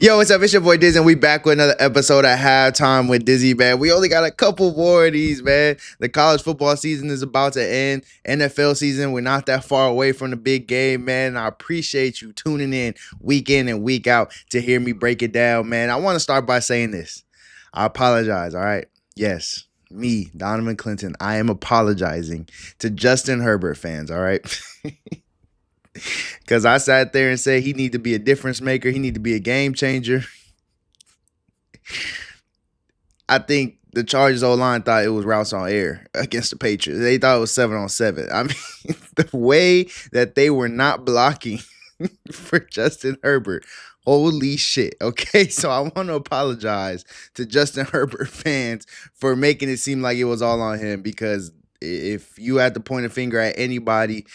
Yo, what's up? It's your boy Diz, and we back with another episode of Halftime with Dizzy, man. We only got a couple more of these, man. The college football season is about to end. NFL season, we're not that far away from the big game, man. I appreciate you tuning in and week out to hear me break it down, man. I want to start by saying this. I apologize, all right? Yes, me, Donovan Clinton, I am apologizing to Justin Herbert fans, all right? Because I sat there and said he need to be a difference maker. He need to be a game changer. I think the Chargers O-line thought it was routes on air against the Patriots. They thought it was 7-on-7. I mean, the way that they were not blocking for Justin Herbert. Holy shit. Okay, so I want to apologize to Justin Herbert fans for making it seem like it was all on him, because if you had to point a finger at anybody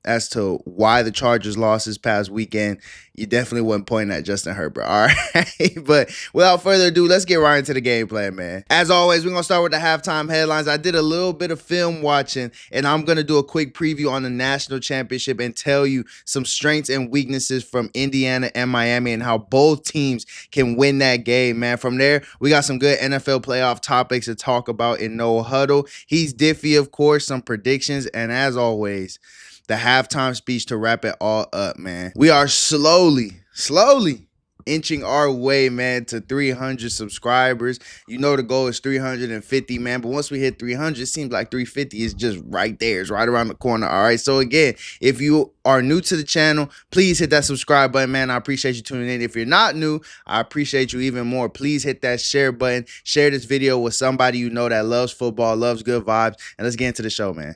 as to why the Chargers lost this past weekend, you definitely wasn't pointing at Justin Herbert. All right. But without further ado, let's get right into the game plan, man. As always, we're going to start with the halftime headlines. I did a little bit of film watching, and I'm going to do a quick preview on the national championship and tell you some strengths and weaknesses from Indiana and Miami and how both teams can win that game, man. From there, we got some good NFL playoff topics to talk about in No Huddle. He's Diffie, of course, some predictions, and as always, the halftime speech to wrap it all up, man. We are slowly inching our way, man, to 300 subscribers. You know the goal is 350, man. But once we hit 300, it seems like 350 is just right there. It's right around the corner, all right? So again, if you are new to the channel, please hit that subscribe button, man. I appreciate you tuning in. If you're not new, I appreciate you even more. Please hit that share button. Share this video with somebody you know that loves football, loves good vibes. And let's get into the show, man.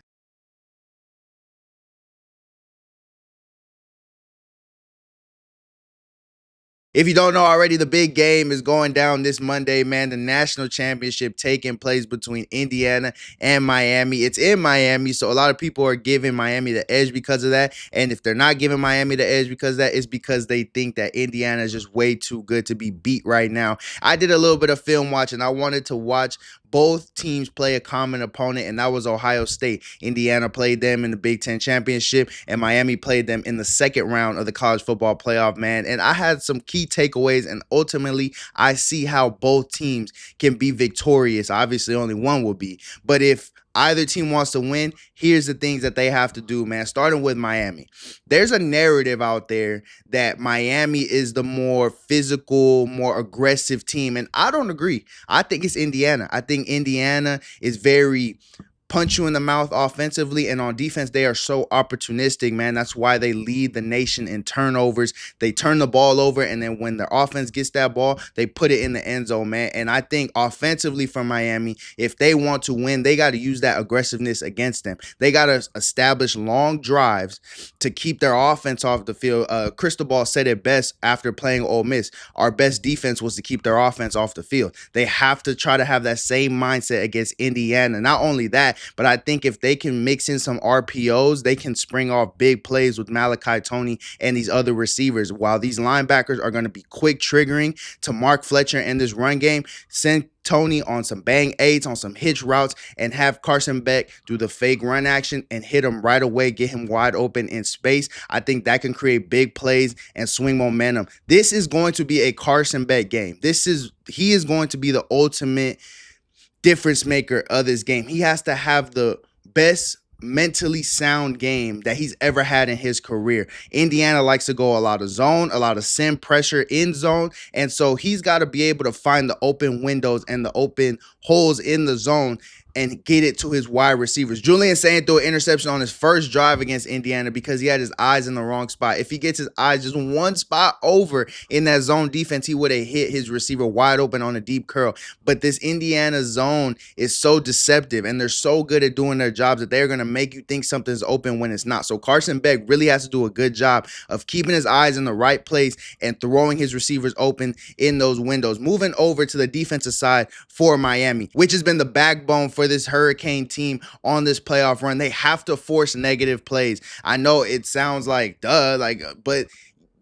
If you don't know already, the big game is going down this Monday, man. The national championship taking place between Indiana and Miami. It's in Miami, so a lot of people are giving Miami the edge because of that. And if they're not giving Miami the edge because of that, it's because they think that Indiana is just way too good to be beat right now. I did a little bit of film watching. I wanted to watch both teams play a common opponent, and that was Ohio State. Indiana played them in the Big Ten Championship, and Miami played them in the second round of the college football playoff, man. And I had some key takeaways, and ultimately, I see how both teams can be victorious. Obviously, only one will be. But if either team wants to win, here's the things that they have to do, man. Starting with Miami. There's a narrative out there that Miami is the more physical, more aggressive team, and I don't agree. I think it's Indiana. I think Indiana is very punch you in the mouth offensively, and on defense they are so opportunistic, man. That's why they lead the nation in turnovers. They turn the ball over, and then when their offense gets that ball, they put it in the end zone, man. And I think offensively for Miami, if they want to win, they got to use that aggressiveness against them. They got to establish long drives to keep their offense off the field. Cristobal said it best after playing Ole Miss. Our best defense was to keep their offense off the field. They have to try to have that same mindset against Indiana. Not only that, but I think if they can mix in some RPOs, they can spring off big plays with Malachi Tony and these other receivers. While these linebackers are going to be quick triggering to Mark Fletcher in this run game, send Tony on some bang eights, on some hitch routes, and have Carson Beck do the fake run action and hit him right away, get him wide open in space. I think that can create big plays and swing momentum. This is going to be a Carson Beck game. He is going to be the ultimate difference maker of this game. He has to have the best mentally sound game that he's ever had in his career. Indiana likes to go a lot of zone, a lot of send pressure in zone, and so he's got to be able to find the open windows and the open holes in the zone and get it to his wide receivers. Julian Saint threw an interception on his first drive against Indiana because he had his eyes in the wrong spot. If he gets his eyes just one spot over in that zone defense, he would have hit his receiver wide open on a deep curl. But this Indiana zone is so deceptive, and they're so good at doing their jobs that they're going to make you think something's open when it's not. So Carson Beck really has to do a good job of keeping his eyes in the right place and throwing his receivers open in those windows. Moving over to the defensive side for Miami, which has been the backbone for this Hurricane team on this playoff run. They have to force negative plays. I know it sounds like but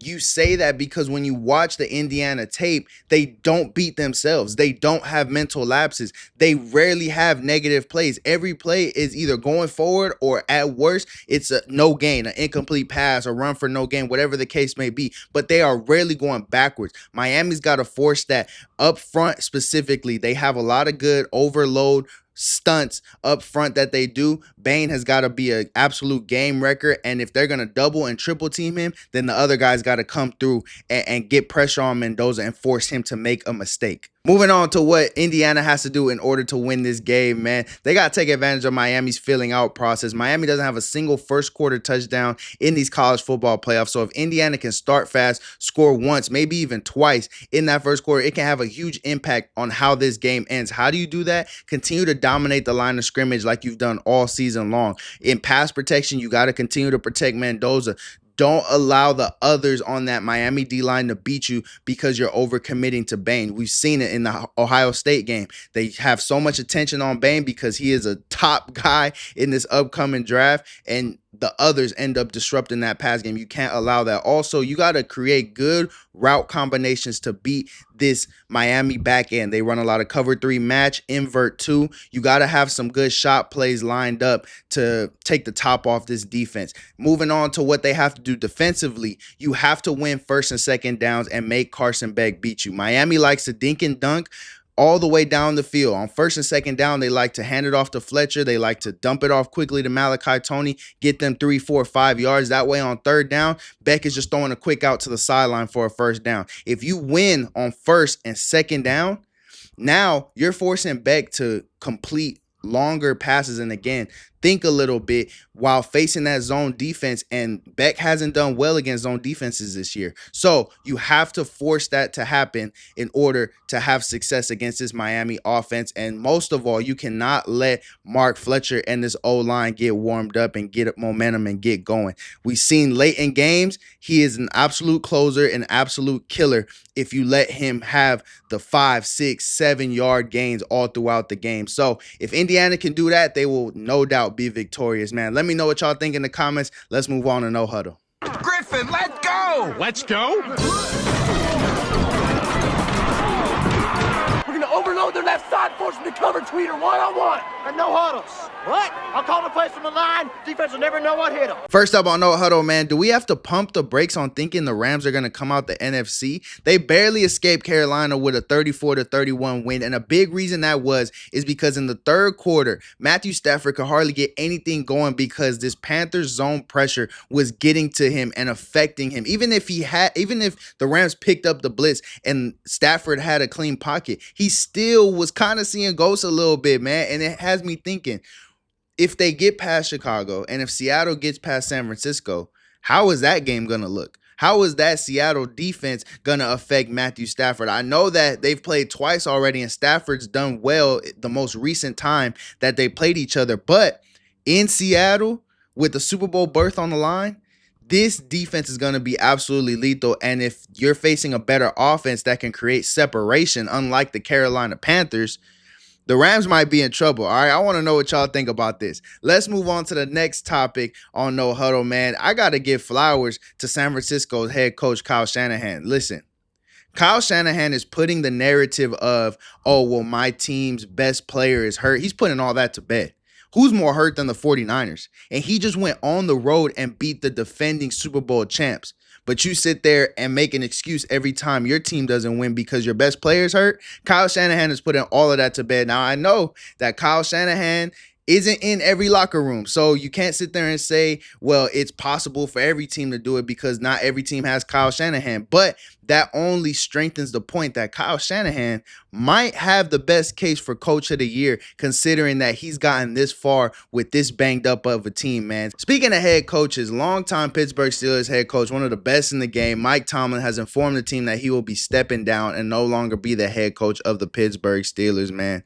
You say that because when you watch the Indiana tape, they don't beat themselves. They don't have mental lapses. They rarely have negative plays. Every play is either going forward or at worst, it's a no gain, an incomplete pass, a run for no gain, whatever the case may be. But they are rarely going backwards. Miami's got to force that up front specifically. They have a lot of good overload stunts up front that they do. Bane has got to be an absolute game wrecker, and if they're going to double and triple team him, then the other guys got to come through and get pressure on Mendoza and force him to make a mistake. Moving on to what Indiana has to do in order to win this game, man. They got to take advantage of Miami's filling out process. Miami doesn't have a single first quarter touchdown in these college football playoffs. So if Indiana can start fast, score once, maybe even twice in that first quarter, it can have a huge impact on how this game ends. How do you do that? Continue to dominate the line of scrimmage like you've done all season long. In pass protection, you got to continue to protect Mendoza. Don't allow the others on that Miami D-line to beat you because you're overcommitting to Bane. We've seen it in the Ohio State game. They have so much attention on Bane because he is a top guy in this upcoming draft, and the others end up disrupting that pass game. You can't allow that. Also, you got to create good route combinations to beat this Miami back end. They run a lot of cover 3 match, invert 2. You got to have some good shot plays lined up to take the top off this defense. Moving on to what they have to do defensively, you have to win first and second downs and make Carson Beck beat you. Miami likes to dink and dunk all the way down the field. On first and second down, they like to hand it off to Fletcher. They like to dump it off quickly to Malachi Tony, get them 3, 4, 5 yards. That way on third down, Beck is just throwing a quick out to the sideline for a first down. If you win on first and second down, now you're forcing Beck to complete longer passes. And again, think a little bit while facing that zone defense, and Beck hasn't done well against zone defenses this year. So you have to force that to happen in order to have success against this Miami offense. And most of all, you cannot let Mark Fletcher and this O-line get warmed up and get momentum and get going. We've seen late in games, he is an absolute closer, an absolute killer if you let him have the 5, 6, 7 yard gains all throughout the game. So if Indiana can do that, they will no doubt be victorious, man. Let me know what y'all think in the comments. Let's move on to No Huddle. Griffin, let's go! Let's go? We're gonna overload their left side, force them to cover tweeter one-on-one. And no huddles. What? I'll call the plays from the line. Defense will never know what hit them. First up on No Huddle, man, do we have to pump the brakes on thinking the Rams are going to come out the NFC? They barely escaped Carolina with a 34-31 win, and a big reason that is because in the third quarter, Matthew Stafford could hardly get anything going because this Panthers zone pressure was getting to him and affecting him. Even if the Rams picked up the blitz and Stafford had a clean pocket, he still was kind of seeing ghosts a little bit, man, and it has me thinking, if they get past Chicago and if Seattle gets past San Francisco, how is that game going to look? How is that Seattle defense going to affect Matthew Stafford? I know that they've played twice already and Stafford's done well the most recent time that they played each other. But in Seattle, with the Super Bowl berth on the line, this defense is going to be absolutely lethal. And if you're facing a better offense that can create separation, unlike the Carolina Panthers, the Rams might be in trouble. All right, I want to know what y'all think about this. Let's move on to the next topic on No Huddle, man. I got to give flowers to San Francisco's head coach, Kyle Shanahan. Listen, Kyle Shanahan is putting the narrative of, oh, well, my team's best player is hurt. He's putting all that to bed. Who's more hurt than the 49ers? And he just went on the road and beat the defending Super Bowl champs. But you sit there and make an excuse every time your team doesn't win because your best player is hurt. Kyle Shanahan is putting all of that to bed. Now, I know that Kyle Shanahan isn't in every locker room. So you can't sit there and say, well, it's possible for every team to do it because not every team has Kyle Shanahan. But that only strengthens the point that Kyle Shanahan might have the best case for coach of the year, considering that he's gotten this far with this banged up of a team, man. Speaking of head coaches, longtime Pittsburgh Steelers head coach, one of the best in the game, Mike Tomlin, has informed the team that he will be stepping down and no longer be the head coach of the Pittsburgh Steelers, man.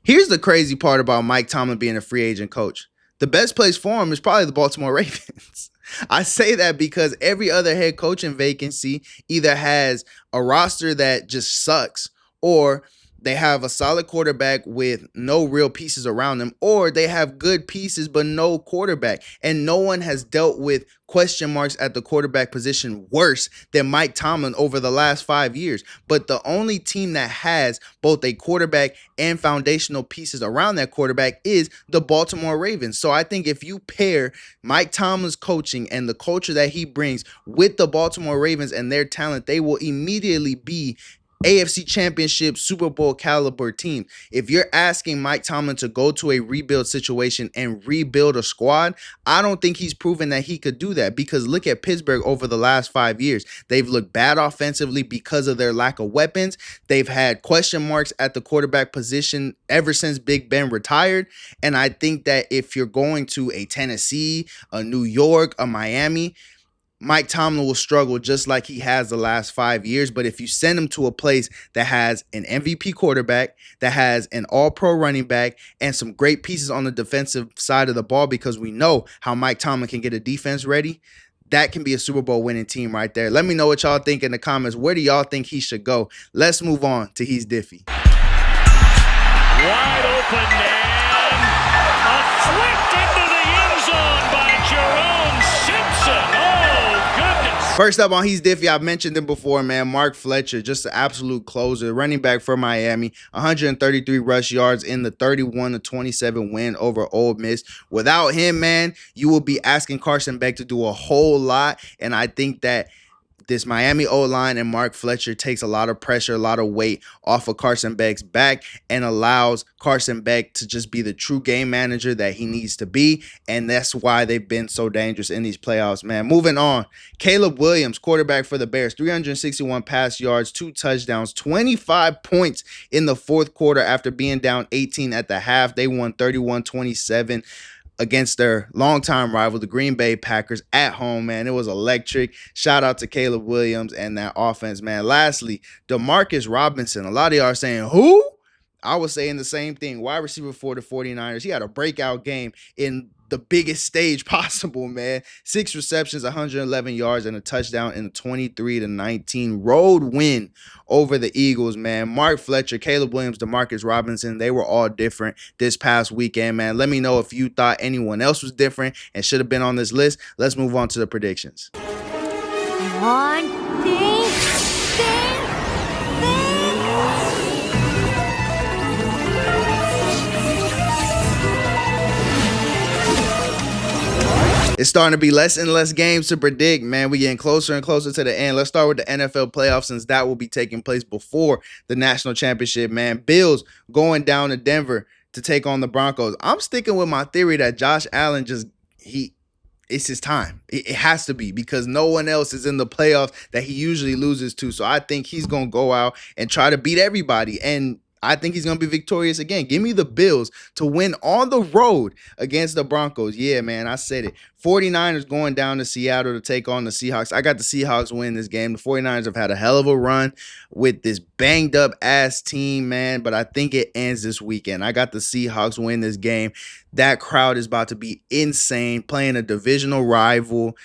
Here's the crazy part about Mike Tomlin being a free agent coach. The best place for him is probably the Baltimore Ravens. I say that because every other head coaching vacancy either has a roster that just sucks or they have a solid quarterback with no real pieces around them, or they have good pieces but no quarterback. And no one has dealt with question marks at the quarterback position worse than Mike Tomlin over the last 5 years. But the only team that has both a quarterback and foundational pieces around that quarterback is the Baltimore Ravens. So I think if you pair Mike Tomlin's coaching and the culture that he brings with the Baltimore Ravens and their talent, they will immediately be AFC Championship, Super Bowl caliber team. If you're asking Mike Tomlin to go to a rebuild situation and rebuild a squad, I don't think he's proven that he could do that, because look at Pittsburgh over the last 5 years. They've looked bad offensively because of their lack of weapons. They've had question marks at the quarterback position ever since Big Ben retired. And I think that if you're going to a Tennessee, a New York, a Miami, Mike Tomlin will struggle just like he has the last 5 years. But if you send him to a place that has an MVP quarterback, that has an all-pro running back, and some great pieces on the defensive side of the ball, because we know how Mike Tomlin can get a defense ready, that can be a Super Bowl winning team right there. Let me know what y'all think in the comments. Where do y'all think he should go? Let's move on to He's Diffie. Wide open man. A flick into the end zone by Jerome Simpson. First up on He's Diffie, I've mentioned him before, man. Mark Fletcher, just an absolute closer, running back for Miami, 133 rush yards in the 31-27 win over Ole Miss. Without him, man, you will be asking Carson Beck to do a whole lot, and I think that this Miami O-line and Mark Fletcher takes a lot of pressure, a lot of weight off of Carson Beck's back, and allows Carson Beck to just be the true game manager that he needs to be. And that's why they've been so dangerous in these playoffs, man. Moving on, Caleb Williams, quarterback for the Bears, 361 pass yards, 2 touchdowns, 25 points in the fourth quarter after being down 18 at the half. They won 31-27. Against their longtime rival, the Green Bay Packers, at home, man. It was electric. Shout out to Caleb Williams and that offense, man. Lastly, Demarcus Robinson. A lot of y'all are saying, who? I was saying the same thing. Wide receiver for the 49ers. He had a breakout game in the biggest stage possible, man. 6 receptions, 111 yards, and a touchdown in a 23-19 road win over the Eagles, man. Mark Fletcher, Caleb Williams, Demarcus Robinson, they were all different this past weekend, man. Let me know if you thought anyone else was different and should have been on this list. Let's move on to the predictions. One thing. It's starting to be less and less games to predict, man. We're getting closer and closer to the end. Let's start with the NFL playoffs, since that will be taking place before the national championship, man. Bills going down to Denver to take on the Broncos. I'm sticking with my theory that Josh Allen it's his time. It has to be, because no one else is in the playoffs that he usually loses to. So I think he's going to go out and try to beat everybody. And I think he's going to be victorious again. Give me the Bills to win on the road against the Broncos. Yeah, man, I said it. 49ers going down to Seattle to take on the Seahawks. I got the Seahawks win this game. The 49ers have had a hell of a run with this banged up ass team, man, but I think it ends this weekend. I got the Seahawks win this game. That crowd is about to be insane, playing a divisional rival.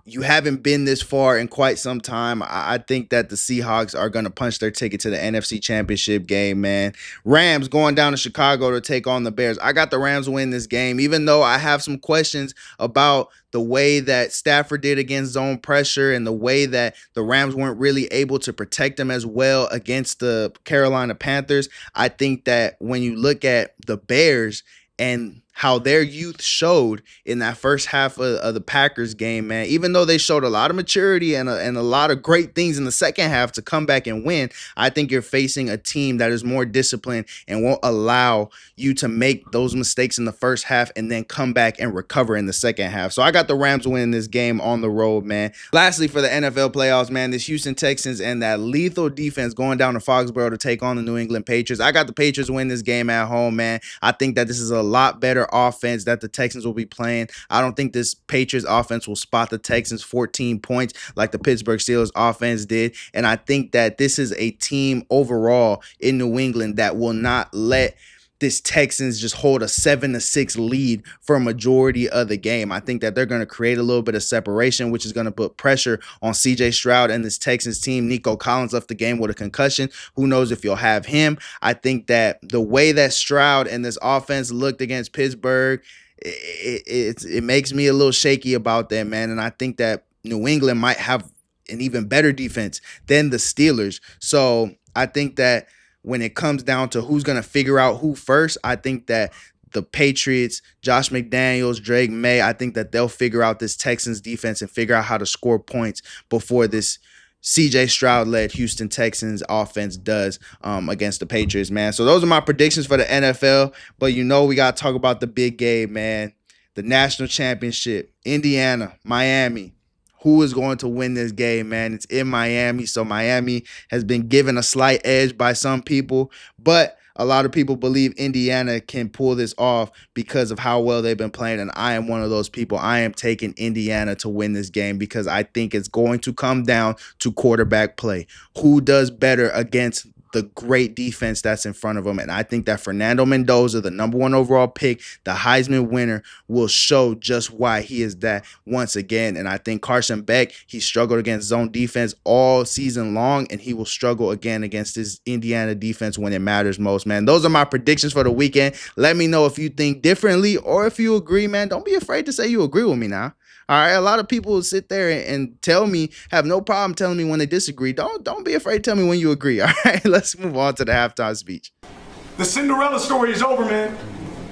You haven't been this far in quite some time. I think that the Seahawks are going to punch their ticket to the NFC Championship game, man. Rams going down to Chicago to take on the Bears. I got the Rams win this game, even though I have some questions about the way that Stafford did against zone pressure and the way that the Rams weren't really able to protect them as well against the Carolina Panthers. I think that when you look at the Bears and how their youth showed in that first half of the Packers game, man. Even though they showed a lot of maturity and a lot of great things in the second half to come back and win, I think you're facing a team that is more disciplined and won't allow you to make those mistakes in the first half and then come back and recover in the second half. So I got the Rams winning this game on the road, man. Lastly, for the NFL playoffs, man, this Houston Texans and that lethal defense going down to Foxborough to take on the New England Patriots. I got the Patriots win this game at home, man. I think that this is a lot better offense that the Texans will be playing. I don't think this Patriots offense will spot the Texans 14 points like the Pittsburgh Steelers offense did. And I think that this is a team overall in New England that will not let this Texans just hold a 7-6 lead for a majority of the game. I think that they're going to create a little bit of separation, which is going to put pressure on CJ Stroud and this Texans team. Nico Collins left the game with a concussion. Who knows if you'll have him? I think that the way that Stroud and this offense looked against Pittsburgh, it makes me a little shaky about that, man. And I think that New England might have an even better defense than the Steelers. So I think that when it comes down to who's going to figure out who first, I think that the Patriots, Josh McDaniels, Drake May, I think that they'll figure out this Texans defense and figure out how to score points before this CJ Stroud-led Houston Texans offense does against the Patriots, man. So those are my predictions for the NFL. But we got to talk about the big game, man. The national championship, Indiana, Miami. Who is going to win this game, man? It's in Miami, so Miami has been given a slight edge by some people, but a lot of people believe Indiana can pull this off because of how well they've been playing, and I am one of those people. I am taking Indiana to win this game because I think it's going to come down to quarterback play. Who does better against the great defense that's in front of them? And I think that Fernando Mendoza, the #1 overall pick, the Heisman winner, will show just why he is that once again. And I think Carson Beck, he struggled against zone defense all season long, and he will struggle again against this Indiana defense when it matters most, man. Those are my predictions for the weekend. Let me know if you think differently or if you agree, man. Don't be afraid to say you agree with me now. All right, a lot of people will sit there and tell me, have no problem telling me when they disagree. Don't be afraid to tell me when you agree. All right, let's move on to the halftime speech. The Cinderella story is over, man.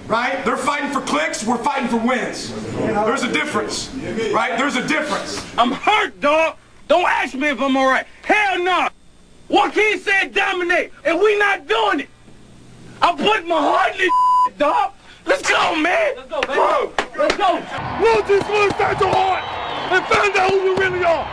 Right? They're fighting for clicks, we're fighting for wins. There's a difference, right? There's a difference. I'm hurt, dog. Don't ask me if I'm all right. Hell no. Joaquin said dominate, and we not doing it. I'm putting my heart in this dog. Let's go, man. Let's go, baby. Let's go. Lord, just want inside your heart and find out who you really are.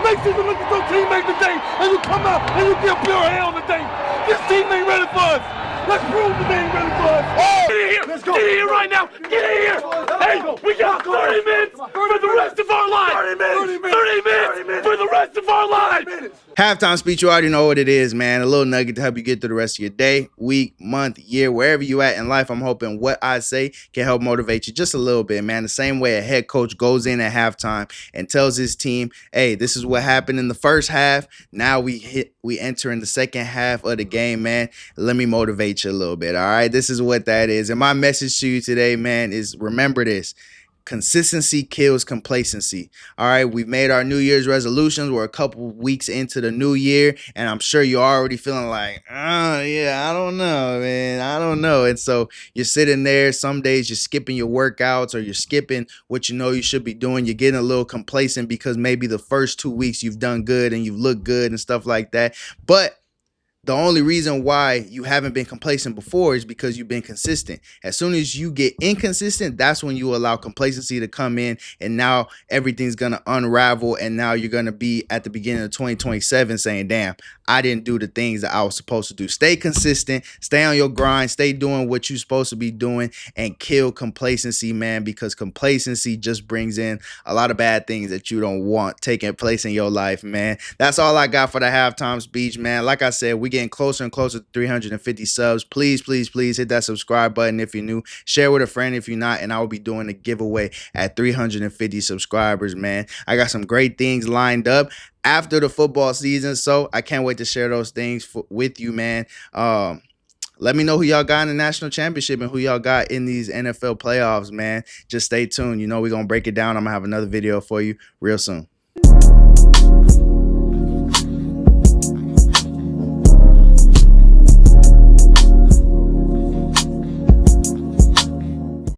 Make sure you look at your teammates today and you come out and you give pure hell today. This team ain't ready for us. Let's prove that they ain't ready for us. Get in here. Let's go. Get in here right now. Get in here. Hey, we got 30 minutes for the rest of our lives. 30 minutes for the rest of our lives. Halftime speech, you already know what it is, man. A little nugget to help you get through the rest of your day, week, month, year, wherever you at in life. I'm hoping what I say can help motivate you just a little bit, man. The same way a head coach goes in at halftime and tells his team, hey, this is what happened in the first half. Now we enter in the second half of the game, man. Let me motivate you a little bit, all right? This is what that is. And my message to you today, man, is remember this. Consistency kills complacency. All right, we've made our New Year's resolutions. We're a couple weeks into the new year, and I'm sure you're already feeling like, oh, yeah, I don't know, man. I don't know. And so you're sitting there. Some days you're skipping your workouts or you're skipping what you know you should be doing. You're getting a little complacent because maybe the first 2 weeks you've done good and you've looked good and stuff like that. But the only reason why you haven't been complacent before is because you've been consistent. As soon as you get inconsistent, that's when you allow complacency to come in, and now everything's going to unravel, and now you're going to be at the beginning of 2027 saying, damn, I didn't do the things that I was supposed to do. Stay consistent, stay on your grind, stay doing what you're supposed to be doing, and kill complacency, man, because complacency just brings in a lot of bad things that you don't want taking place in your life, man. That's all I got for the halftime speech, man. Like I said, we getting closer and closer to 350 subs. Please, please, please hit that subscribe button if you're new. Share with a friend if you're not, and I will be doing a giveaway at 350 subscribers, man. I got some great things lined up after the football season, so I can't wait to share those things with you, man. Let me know who y'all got in the national championship and who y'all got in these NFL playoffs, man. Just stay tuned. You know we're going to break it down. I'm going to have another video for you real soon.